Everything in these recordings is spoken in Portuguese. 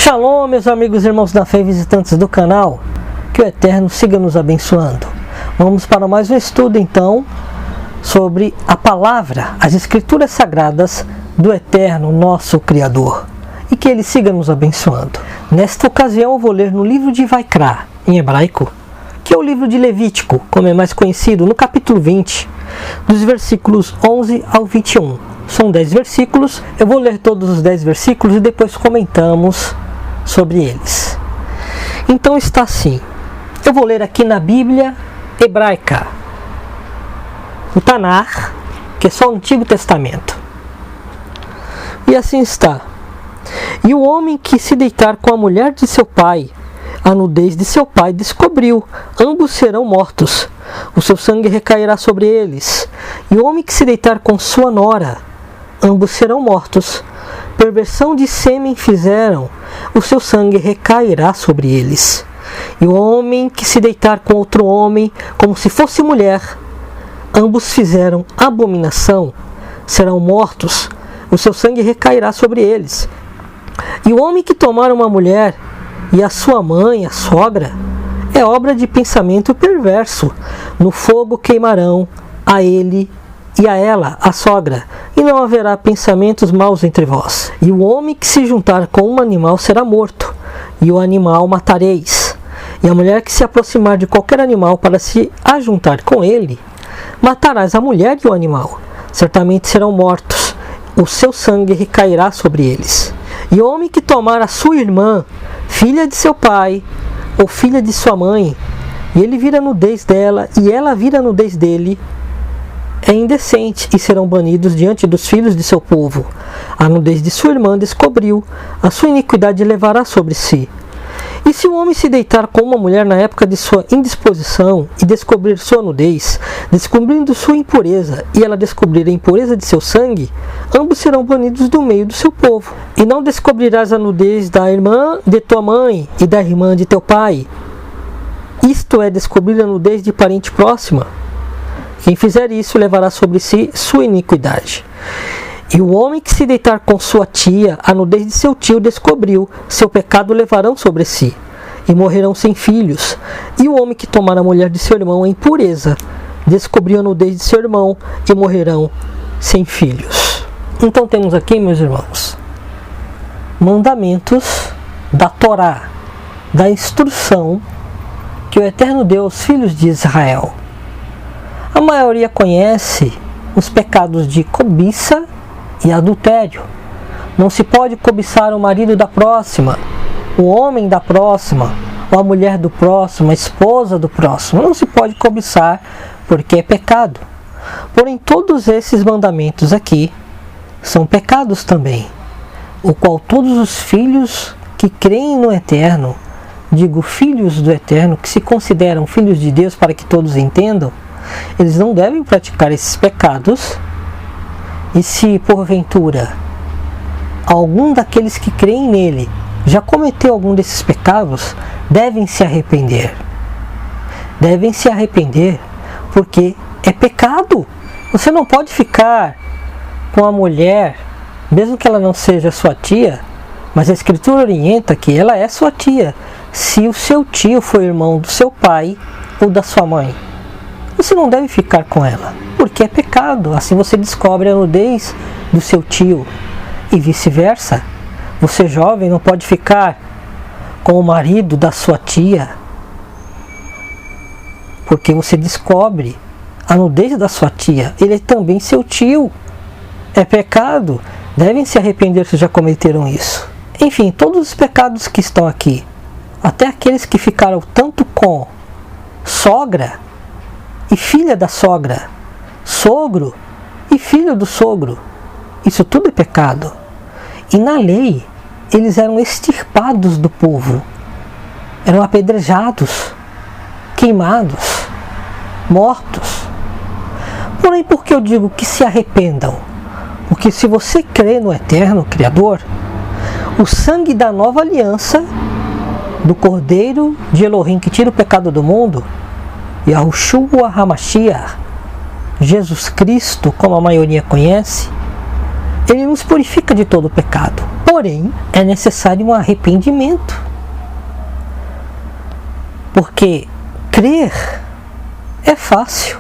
Shalom, meus amigos e irmãos da fé e visitantes do canal. Que o Eterno siga nos abençoando. Vamos para mais um estudo então sobre a palavra, as escrituras sagradas do Eterno, nosso Criador. E que Ele siga nos abençoando. Nesta ocasião eu vou ler no livro de Vaikra, em hebraico, que é o livro de Levítico, como é mais conhecido, no capítulo 20, dos versículos 11 ao 21. São 10 versículos, eu vou ler todos os 10 versículos e depois comentamos sobre eles. Então está assim, eu vou ler aqui na Bíblia hebraica, o Tanar, que é só o Antigo Testamento. E assim está: e o homem que se deitar com a mulher de seu pai, a nudez de seu pai descobriu, ambos serão mortos, o seu sangue recairá sobre eles. E o homem que se deitar com sua nora, ambos serão mortos, perversão de sêmen fizeram, o seu sangue recairá sobre eles. E o homem que se deitar com outro homem, como se fosse mulher, ambos fizeram abominação, serão mortos, o seu sangue recairá sobre eles. E o homem que tomar uma mulher, e a sua mãe, a sogra, é obra de pensamento perverso, no fogo queimarão a ele e a ela, a sogra, e não haverá pensamentos maus entre vós. E o homem que se juntar com um animal será morto, e o animal matareis. E a mulher que se aproximar de qualquer animal para se ajuntar com ele, matarás a mulher e o animal, certamente serão mortos, o seu sangue recairá sobre eles. E o homem que tomar a sua irmã, filha de seu pai, ou filha de sua mãe, e ele vira a nudez dela, e ela vira a nudez dele, é indecente, e serão banidos diante dos filhos de seu povo. A nudez de sua irmã descobriu, a sua iniquidade levará sobre si. E se o homem se deitar com uma mulher na época de sua indisposição, e descobrir sua nudez, descobrindo sua impureza, e ela descobrir a impureza de seu sangue, ambos serão banidos do meio do seu povo. E não descobrirás a nudez da irmã de tua mãe, e da irmã de teu pai. Isto é, descobrir a nudez de parente próxima. Quem fizer isso levará sobre si sua iniquidade. E o homem que se deitar com sua tia, a nudez de seu tio descobriu, seu pecado levarão sobre si, e morrerão sem filhos. E o homem que tomar a mulher de seu irmão a impureza, descobriu a nudez de seu irmão, e morrerão sem filhos. Então temos aqui, meus irmãos, mandamentos da Torá, da instrução que o Eterno deu aos filhos de Israel. A maioria conhece os pecados de cobiça e adultério. Não se pode cobiçar o marido da próxima, o homem da próxima, ou a mulher do próximo, a esposa do próximo. Não se pode cobiçar porque é pecado. Porém, todos esses mandamentos aqui são pecados também, o qual todos os filhos que creem no Eterno, digo filhos do Eterno, que se consideram filhos de Deus, para que todos entendam, eles não devem praticar esses pecados. E se porventura algum daqueles que creem nele já cometeu algum desses pecados, devem se arrepender. Devem se arrepender porque é pecado. Você não pode ficar com a mulher, mesmo que ela não seja sua tia, mas a Escritura orienta que ela é sua tia, se o seu tio for irmão do seu pai ou da sua mãe. Você não deve ficar com ela, porque é pecado. Assim você descobre a nudez do seu tio. E vice-versa. Você jovem não pode ficar com o marido da sua tia, porque você descobre a nudez da sua tia. Ele é também seu tio. É pecado. Devem se arrepender se já cometeram isso. Enfim, todos os pecados que estão aqui, até aqueles que ficaram tanto com sogra e filha da sogra, sogro e filho do sogro, isso tudo é pecado. E na lei, eles eram extirpados do povo, eram apedrejados, queimados, mortos. Porém, por que eu digo que se arrependam? Porque se você crê no Eterno Criador, o sangue da nova aliança, do Cordeiro de Elohim que tira o pecado do mundo, Yahushua HaMashiach, Jesus Cristo, como a maioria conhece, ele nos purifica de todo o pecado. Porém, é necessário um arrependimento. Porque crer é fácil,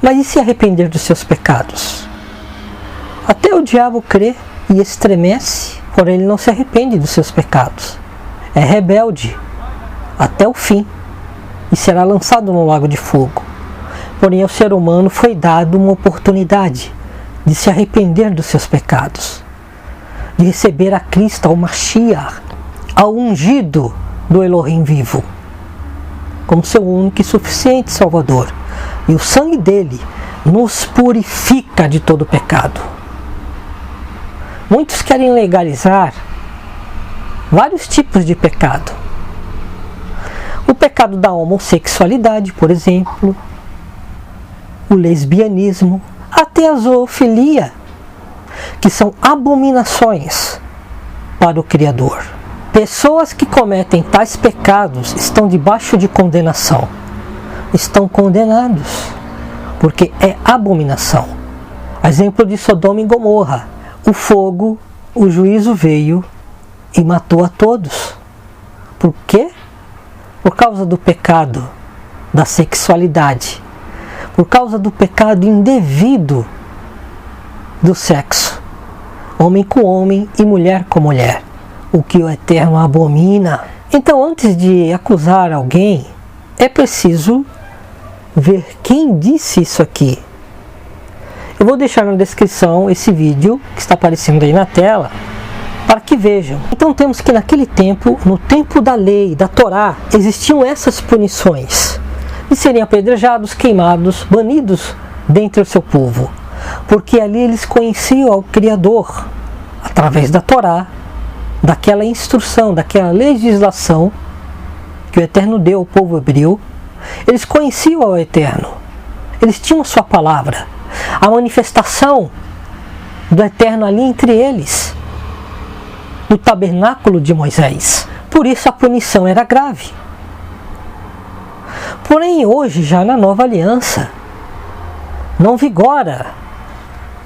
mas e se arrepender dos seus pecados? Até o diabo crê e estremece, porém ele não se arrepende dos seus pecados. É rebelde até o fim e será lançado no lago de fogo. Porém ao ser humano foi dado uma oportunidade de se arrepender dos seus pecados, de receber a Cristo, ao Mashiach, ao ungido do Elohim vivo, como seu único e suficiente Salvador. E o sangue dele nos purifica de todo pecado. Muitos querem legalizar vários tipos de pecado. O pecado da homossexualidade, por exemplo, o lesbianismo, até a zoofilia, que são abominações para o Criador. Pessoas que cometem tais pecados estão debaixo de condenação. Estão condenados, porque é abominação. Exemplo de Sodoma e Gomorra. O fogo, o juízo veio e matou a todos. Por quê? Por causa do pecado da sexualidade. Por causa do pecado indevido do sexo. Homem com homem e mulher com mulher. O que o Eterno abomina. Então, antes de acusar alguém, é preciso ver quem disse isso aqui. Eu vou deixar na descrição esse vídeo que está aparecendo aí na tela, para que vejam. Então temos que naquele tempo, no tempo da lei, da Torá, existiam essas punições de serem apedrejados, queimados, banidos dentre o seu povo, porque ali eles conheciam ao Criador, através da Torá, daquela instrução, daquela legislação que o Eterno deu ao povo hebreu. Eles conheciam ao Eterno, eles tinham a sua palavra, a manifestação do Eterno ali entre eles, no tabernáculo de Moisés. Por isso a punição era grave. Porém hoje, já na nova aliança, não vigora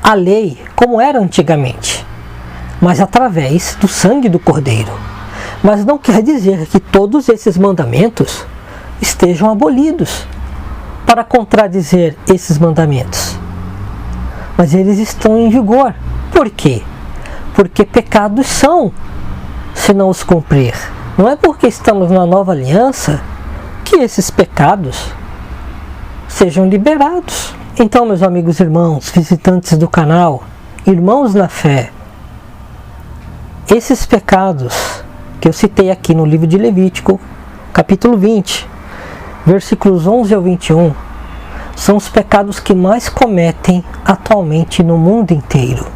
a lei como era antigamente, mas através do sangue do Cordeiro. Mas não quer dizer que todos esses mandamentos estejam abolidos para contradizer esses mandamentos. Mas eles estão em vigor. Por quê? Porque pecados são, se não os cumprir. Não é porque estamos na nova aliança que esses pecados sejam liberados. Então, meus amigos e irmãos, visitantes do canal, irmãos na fé, esses pecados que eu citei aqui no livro de Levítico, capítulo 20, versículos 11 ao 21, são os pecados que mais cometem atualmente no mundo inteiro.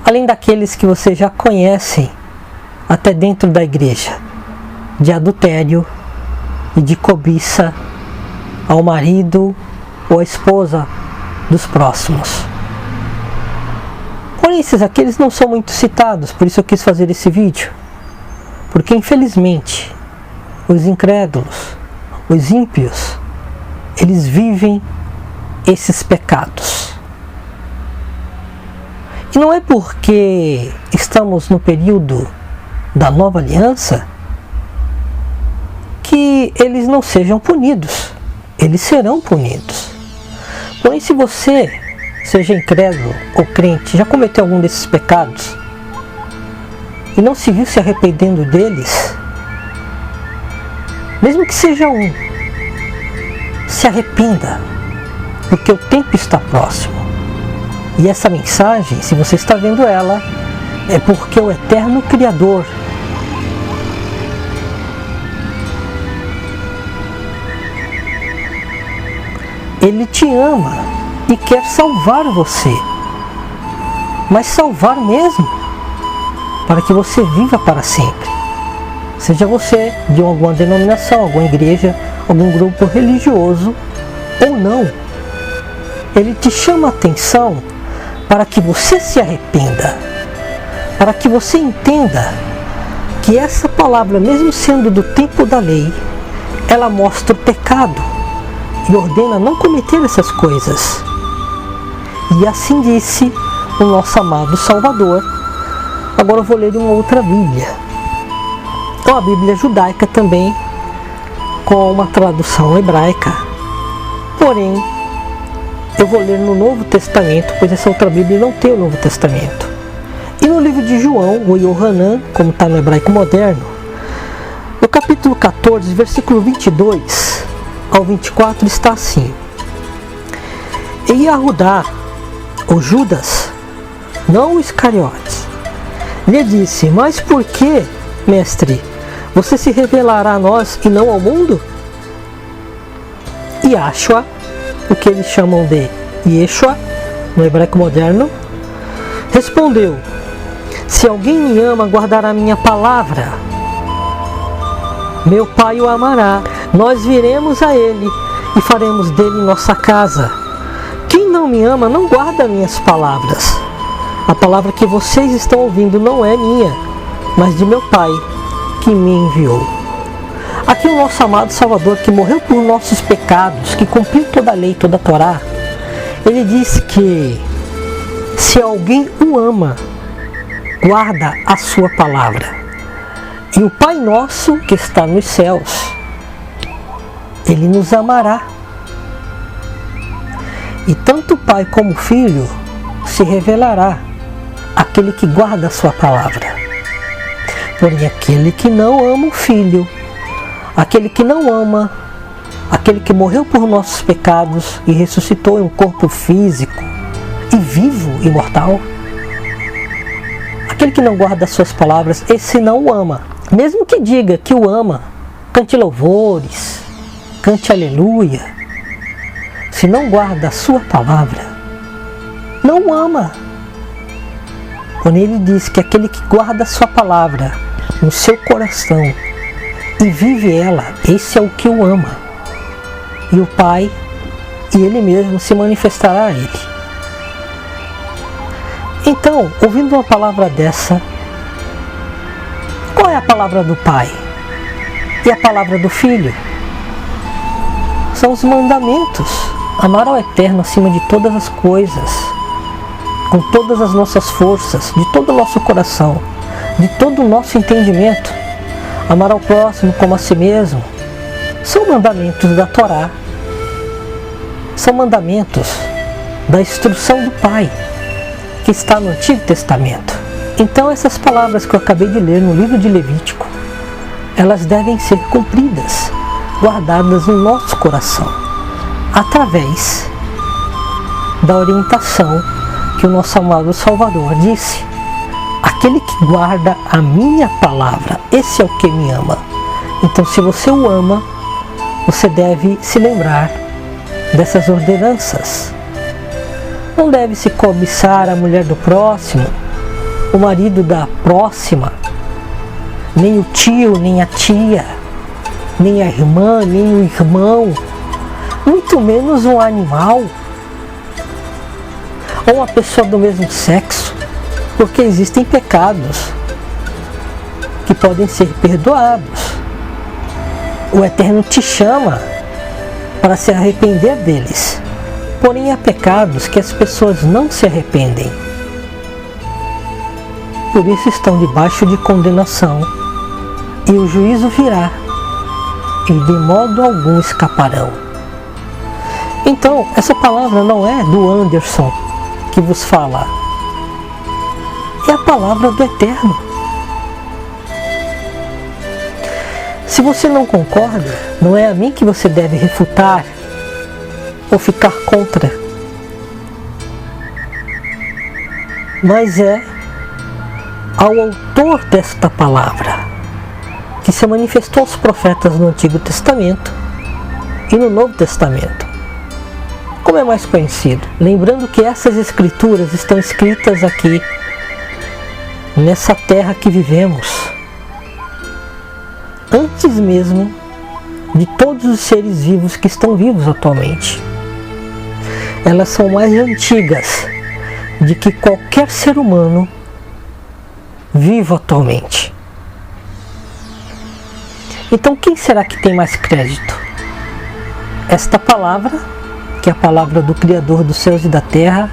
Além daqueles que vocês já conhecem até dentro da igreja, de adultério e de cobiça ao marido ou à esposa dos próximos. Porém, esses aqui eles não são muito citados, por isso eu quis fazer esse vídeo. Porque infelizmente, os incrédulos, os ímpios, eles vivem esses pecados. E não é porque estamos no período da nova aliança que eles não sejam punidos. Eles serão punidos. Porém, se você, seja incrédulo ou crente, já cometeu algum desses pecados e não se viu se arrependendo deles, mesmo que seja um, se arrependa, porque o tempo está próximo. E essa mensagem, se você está vendo ela, é porque o Eterno Criador Ele te ama e quer salvar você, mas salvar mesmo, para que você viva para sempre. Seja você de alguma denominação, alguma igreja, algum grupo religioso ou não, Ele te chama a atenção para que você se arrependa, para que você entenda que essa palavra, mesmo sendo do tempo da lei, ela mostra o pecado e ordena não cometer essas coisas. E assim disse o nosso amado Salvador Agora eu vou ler uma outra Bíblia. Então a Bíblia judaica também, com uma tradução hebraica. Porém, eu vou ler no Novo Testamento, pois essa outra Bíblia não tem o Novo Testamento. E no livro de João, ou Yohanan, como está no hebraico moderno, no capítulo 14, versículo 22 ao 24, está assim: E Yahudá, ou Judas, não o Iscariotes, lhe disse: Mas por que, mestre, você se revelará a nós e não ao mundo? E Yahshua, o que eles chamam de Yeshua, no hebraico moderno, respondeu: Se alguém me ama, guardará minha palavra. Meu Pai o amará. Nós viremos a ele e faremos dele nossa casa. Quem não me ama não guarda minhas palavras. A palavra que vocês estão ouvindo não é minha, mas de meu Pai, que me enviou. Aqui o nosso amado Salvador, que morreu por nossos pecados, que cumpriu toda a lei, toda a Torá, ele disse que se alguém o ama, guarda a sua palavra. E o Pai nosso que está nos céus, ele nos amará. E tanto o Pai como o Filho se revelará aquele que guarda a sua palavra. Porém, aquele que não ama o Filho, aquele que não ama, aquele que morreu por nossos pecados e ressuscitou em um corpo físico e vivo, imortal, aquele que não guarda as suas palavras, esse não o ama. Mesmo que diga que o ama, cante louvores, cante aleluia, se não guarda a sua palavra, não o ama. Quando ele diz que aquele que guarda a sua palavra no seu coração e vive ela, esse é o que o ama. E o Pai, e ele mesmo se manifestará a ele. Então, ouvindo uma palavra dessa, qual é a palavra do Pai? E a palavra do Filho? São os mandamentos. Amar ao Eterno acima de todas as coisas, com todas as nossas forças, de todo o nosso coração, de todo o nosso entendimento. Amar ao próximo como a si mesmo. São mandamentos da Torá. São mandamentos da instrução do Pai, que está no Antigo Testamento. Então essas palavras que eu acabei de ler no livro de Levítico, elas devem ser cumpridas, guardadas no nosso coração, através da orientação que o nosso amado Salvador disse: aquele que guarda a minha palavra, esse é o que me ama. Então, se você o ama, você deve se lembrar dessas ordenanças. Não deve se cobiçar a mulher do próximo, o marido da próxima, nem o tio, nem a tia, nem a irmã, nem o irmão, muito menos um animal ou uma pessoa do mesmo sexo, porque existem pecados que podem ser perdoados. O Eterno te chama para se arrepender deles, porém há pecados que as pessoas não se arrependem. Por isso estão debaixo de condenação, e o juízo virá, e de modo algum escaparão. Então, essa palavra não é do Anderson que vos fala, é a palavra do Eterno. Se você não concorda, não é a mim que você deve refutar ou ficar contra, mas é ao autor desta palavra, que se manifestou aos profetas no Antigo Testamento e no Novo Testamento. Como é mais conhecido? Lembrando que essas escrituras estão escritas aqui, nessa terra que vivemos, antes mesmo de todos os seres vivos que estão vivos atualmente. Elas são mais antigas de que qualquer ser humano vivo atualmente. Então, quem será que tem mais crédito? Esta palavra, que é a palavra do Criador dos céus e da terra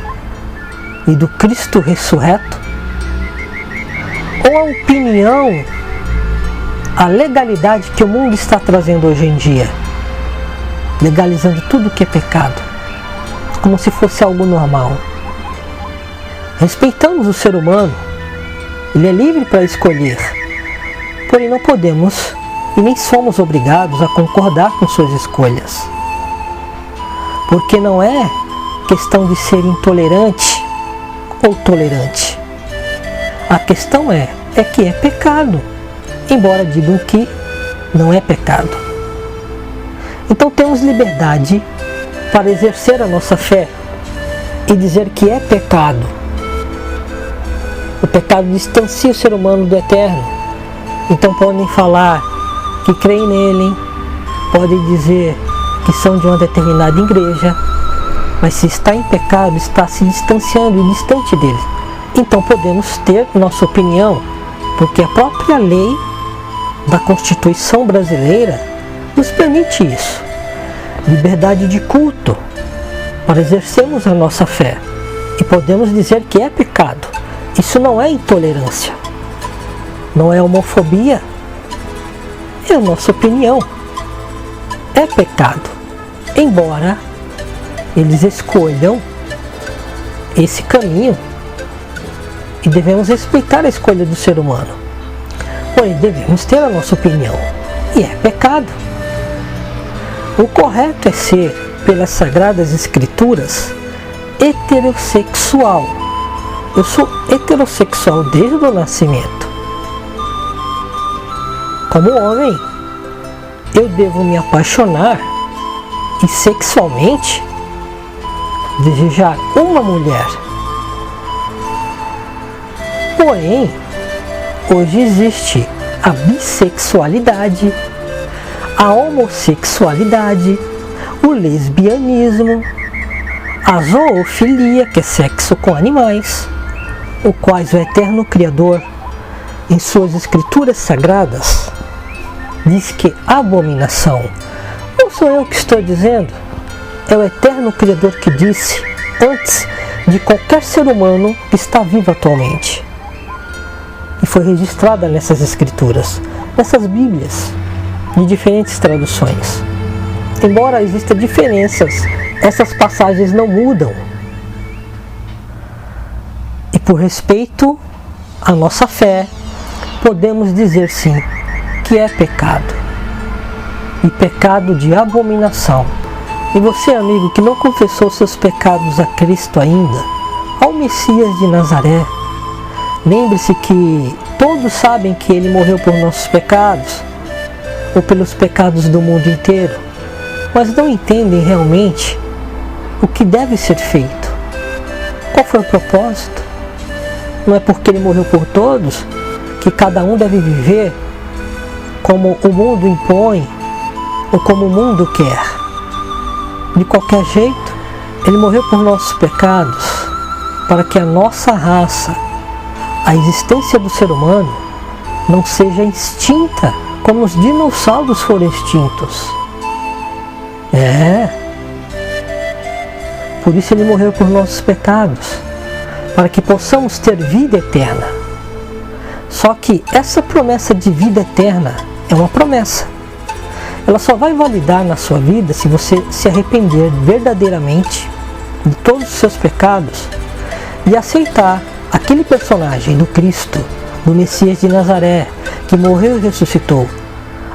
e do Cristo ressurreto, ou a opinião, a legalidade que o mundo está trazendo hoje em dia, legalizando tudo que é pecado, como se fosse algo normal. Respeitamos o ser humano, ele é livre para escolher, porém não podemos e nem somos obrigados a concordar com suas escolhas, porque não é questão de ser intolerante ou tolerante. A questão é que é pecado, embora digam que não é pecado. Então temos liberdade para exercer a nossa fé e dizer que é pecado. O pecado distancia o ser humano do eterno. Então podem falar que creem nele, podem dizer que são de uma determinada igreja, mas se está em pecado, está se distanciando e distante dele. Então podemos ter nossa opinião, porque a própria lei da Constituição brasileira nos permite isso. Liberdade de culto, para exercermos a nossa fé. E podemos dizer que é pecado. Isso não é intolerância, não é homofobia, é a nossa opinião. É pecado, embora eles escolham esse caminho, e devemos respeitar a escolha do ser humano. Porém, devemos ter a nossa opinião, e é pecado. O correto é ser, pelas Sagradas Escrituras, heterossexual. Eu sou heterossexual desde o nascimento. Como homem, eu devo me apaixonar e sexualmente desejar uma mulher. Porém, hoje existe a bissexualidade, a homossexualidade, o lesbianismo, a zoofilia, que é sexo com animais, o quais o Eterno Criador, em suas escrituras sagradas, diz que abominação. Não sou eu que estou dizendo, é o Eterno Criador que disse antes de qualquer ser humano que está vivo atualmente. E foi registrada nessas escrituras, nessas bíblias, de diferentes traduções. Embora existam diferenças, essas passagens não mudam. E por respeito à nossa fé, podemos dizer sim que é pecado. E pecado de abominação. E você, amigo, que não confessou seus pecados a Cristo ainda, ao Messias de Nazaré, lembre-se que todos sabem que Ele morreu por nossos pecados, ou pelos pecados do mundo inteiro, mas não entendem realmente o que deve ser feito. Qual foi o propósito? Não é porque Ele morreu por todos que cada um deve viver como o mundo impõe ou como o mundo quer. De qualquer jeito, Ele morreu por nossos pecados, para que a nossa raça, a existência do ser humano, não seja extinta como os dinossauros foram extintos. Por isso Ele morreu por nossos pecados, para que possamos ter vida eterna. Só que essa promessa de vida eterna é uma promessa. Ela só vai validar na sua vida se você se arrepender verdadeiramente de todos os seus pecados e aceitar aquele personagem do Cristo, do Messias de Nazaré, que morreu e ressuscitou.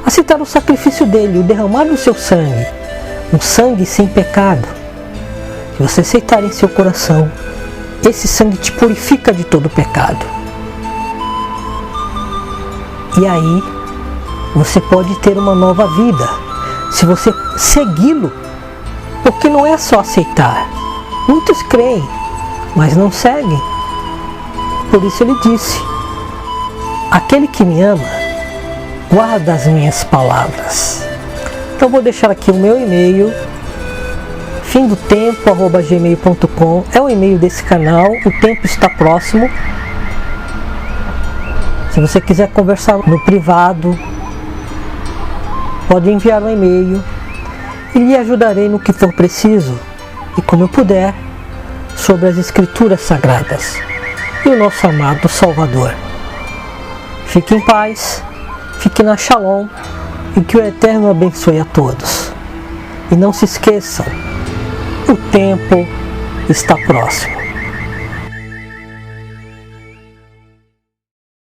Aceitar o sacrifício dele, o derramar do seu sangue, um sangue sem pecado. Se você aceitar em seu coração, esse sangue te purifica de todo pecado. E aí, você pode ter uma nova vida, se você segui-lo, porque não é só aceitar. Muitos creem, mas não seguem. Por isso Ele disse: aquele que me ama, guarda as minhas palavras. Então vou deixar aqui o meu e-mail, fimdotempo@gmail.com, é o e-mail desse canal, o tempo está próximo. Se você quiser conversar no privado, pode enviar um e-mail e lhe ajudarei no que for preciso e como eu puder sobre as Escrituras Sagradas e o nosso amado Salvador. Fique em paz, fique na Shalom e que o Eterno abençoe a todos. E não se esqueçam, o tempo está próximo.